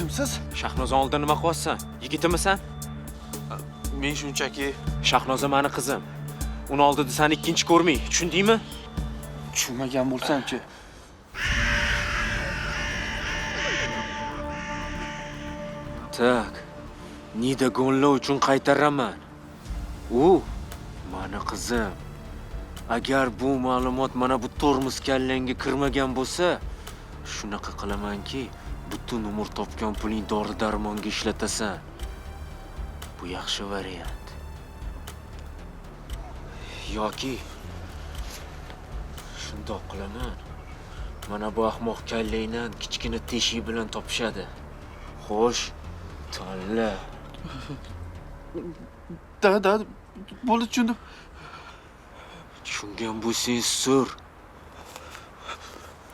Kimsiz? Shahnoza oldida nima qilyapsan? Yigitimisan? Men shunchaki Shahnoza meni qizim. Uni oldida seni ikkinchi ko'rmay, tushundingmi? tushunmagan bo'lsam-chi. Tak. Nida go'nlov uchun qaytaraman. U meni qizim. Agar bu ma'lumot mana bu tormoz kallangga kirmagan bo'lsa, shunaqa qilamanki, butun umr topgan puling dori-darmonga ishlatasan. Bu yaxshi variant. Yoki shundoq qilaman. Mana bu ahmoq kallangni kichkina teshik bilan topishadi. Xo'sh, tanla. Da, bo'ldi tushundim. Tushungan bo'lsangiz sur.